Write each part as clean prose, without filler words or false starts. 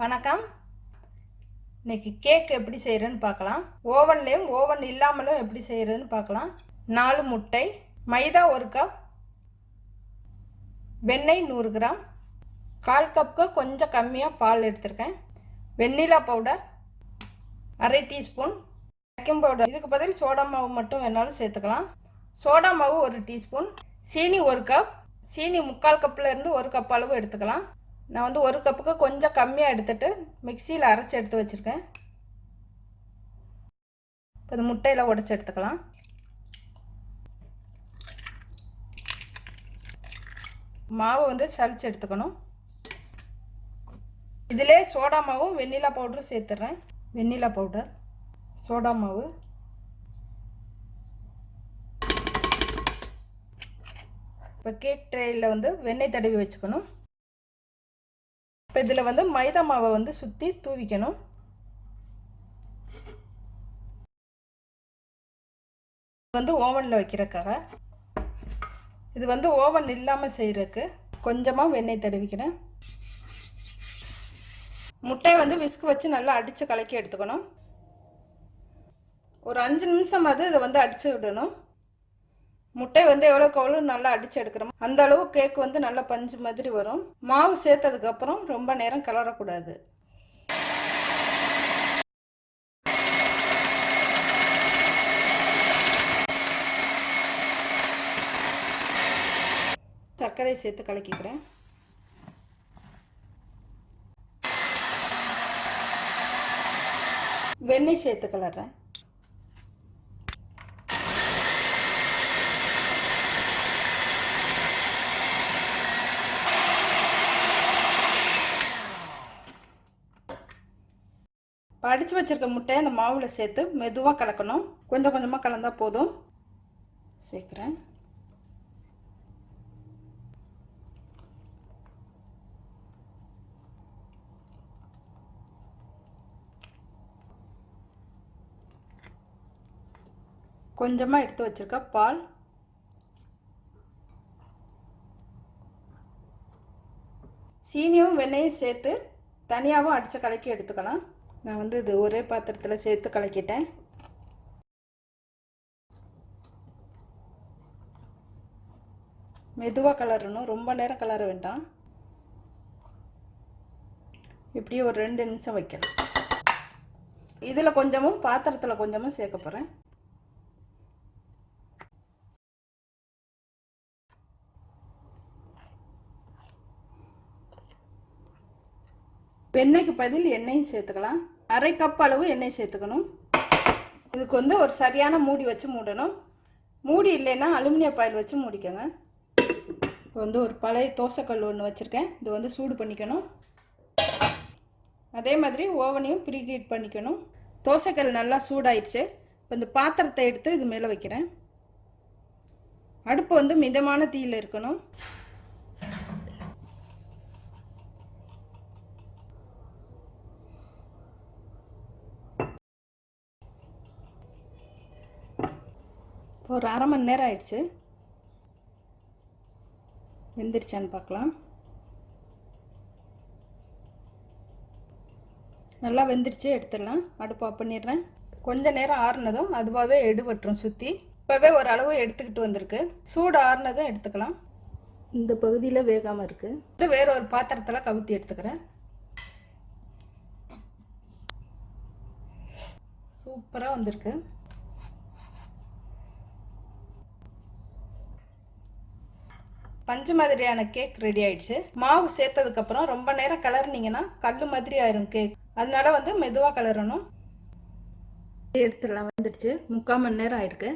வணக்கம். இன்னைக்கு கேக் எப்படி செய்கிறேன்னு பார்க்கலாம். ஓவன்லேயும் ஓவன் இல்லாமலும் எப்படி செய்கிறதுன்னு பார்க்கலாம். 4 முட்டை, மைதா 1 கப், வெண்ணெய் 100 கிராம், 1/4 கப்புக்கு கொஞ்சம் கம்மியாக பால் எடுத்திருக்கேன், வெண்ணிலா பவுடர் 1/2 டீஸ்பூன், பேக்கிங் பவுடர் இதுக்கு பதில் சோடா மாவு மட்டும் வேணாலும் சேர்த்துக்கலாம். சோடா மாவு 1 டீஸ்பூன், சீனி 1 கப், சீனி 3/4 கப்லேருந்து 1 கப் அளவு எடுத்துக்கலாம். நான் வந்து 1 கப்புக்கு கொஞ்சம் கம்மியாக எடுத்துட்டு மிக்சியில் அரைச்சி எடுத்து வச்சுருக்கேன். இப்போ இந்த முட்டையில் உடச்சி எடுத்துக்கலாம். மாவு வந்து சளிச்சு எடுத்துக்கணும். இதிலே சோடா மாவும் வெண்ணிலா பவுடரும் சேர்த்துட்றேன். வெண்ணிலா பவுடர், சோடா மாவு, இப்போ கேக் ட்ரேயில் வந்து வெண்ணெய் தடவி வச்சுக்கணும். இப்போ இதில் வந்து மைதா மாவை வந்து சுற்றி தூவிக்கணும். வந்து ஓவனில் வைக்கிறதுக்காக, இது வந்து ஓவன் இல்லாமல் செய்கிறதுக்கு கொஞ்சமாக வெண்ணெய் தடவிக்கிறேன். முட்டையை வந்து விஸ்க் வச்சு நல்லா அடித்து கலக்கி எடுத்துக்கணும். ஒரு 5 நிமிஷம் இதை வந்து அடித்து விடணும். முட்டை வந்து எவ்வளோக்கு எவ்வளோ நல்லா அடித்து எடுக்கிறோமோ அந்த அளவு கேக் வந்து நல்லா பஞ்சு மாதிரி வரும். மாவு சேர்த்ததுக்கப்புறம் ரொம்ப நேரம் கிளறக்கூடாது. சர்க்கரை சேர்த்து கலக்கிக்கிறேன். வெண்ணெய் சேர்த்து கலர்றேன். அடித்து வச்சுருக்க முட்டையை அந்த மாவில் சேர்த்து மெதுவாக கலக்கணும். கொஞ்சம் கொஞ்சமாக கலந்தால் போதும். சேர்க்குறேன். கொஞ்சமாக எடுத்து வச்சுருக்க பால், சீனியும் வெண்ணெயும் சேர்த்து தனியாகவும் அடித்து கலக்கி எடுத்துக்கலாம். நான் வந்து இது ஒரே பாத்திரத்தில் சேர்த்து கலக்கிட்டேன். மெதுவாக கலரணும், ரொம்ப நேரம் கலர வேண்டாம். இப்படியே ஒரு 2 நிமிஷம் வைக்கலாம். இதில் கொஞ்சமும் பாத்திரத்தில் கொஞ்சமும் சேர்க்க போகிறேன். வெண்ணெய்க்கு பதில் எண்ணெயும் சேர்த்துக்கலாம். 1/2 கப் அளவு எண்ணெய் சேர்த்துக்கணும். இதுக்கு வந்து ஒரு சரியான மூடி வச்சு மூடணும். மூடி இல்லைன்னா அலுமினிய பாயில் வச்சு மூடிக்கோங்க. இப்போ வந்து ஒரு பழைய தோசைக்கல் ஒன்று வச்சுருக்கேன். இது வந்து சூடு பண்ணிக்கணும். அதே மாதிரி ஓவனையும் ப்ரீஹீட் பண்ணிக்கணும். தோசைக்கல் நல்லா சூடாயிடுச்சு. இப்போ இந்த பாத்திரத்தை எடுத்து இது மேலே வைக்கிறேன். அடுப்பு வந்து மிதமான தீயில் இருக்கணும். ஒரு 1/2 மணி நேரம் ஆயிடுச்சு. வெந்துருச்சான்னு பார்க்கலாம். நல்லா வெந்துருச்சு, எடுத்துடலாம். அடுப்பு ஆஃப் பண்ணிடுறேன். கொஞ்ச நேரம் ஆறுனதும் அதுவாகவே எடுபட்டுரும் சுற்றி. இப்போவே ஒரு அளவு எடுத்துக்கிட்டு வந்திருக்கு. சூடு ஆறுனதும் எடுத்துக்கலாம். இந்த பகுதியில் வேகாமல் இருக்குது. இது வேற ஒரு பாத்திரத்தில் கவுத்தி எடுத்துக்கிறேன். சூப்பராக வந்திருக்கு. பஞ்சு மாதிரியான கேக் ரெடி ஆயிடுச்சு. மாவு சேர்த்ததுக்கப்புறம் ரொம்ப நேரம் கலர்னிங்கன்னா கல் மாதிரி ஆயிரும் கேக். அதனால வந்து மெதுவாக கலரணும். எடுத்துடலாம். வந்துடுச்சு. 3/4 மணி நேரம் ஆயிருக்கு.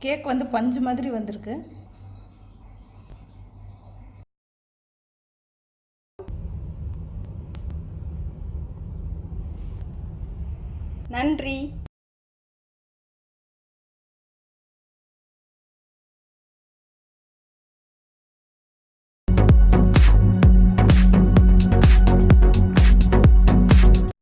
கேக் வந்து பஞ்சு மாதிரி வந்திருக்கு. நன்றி.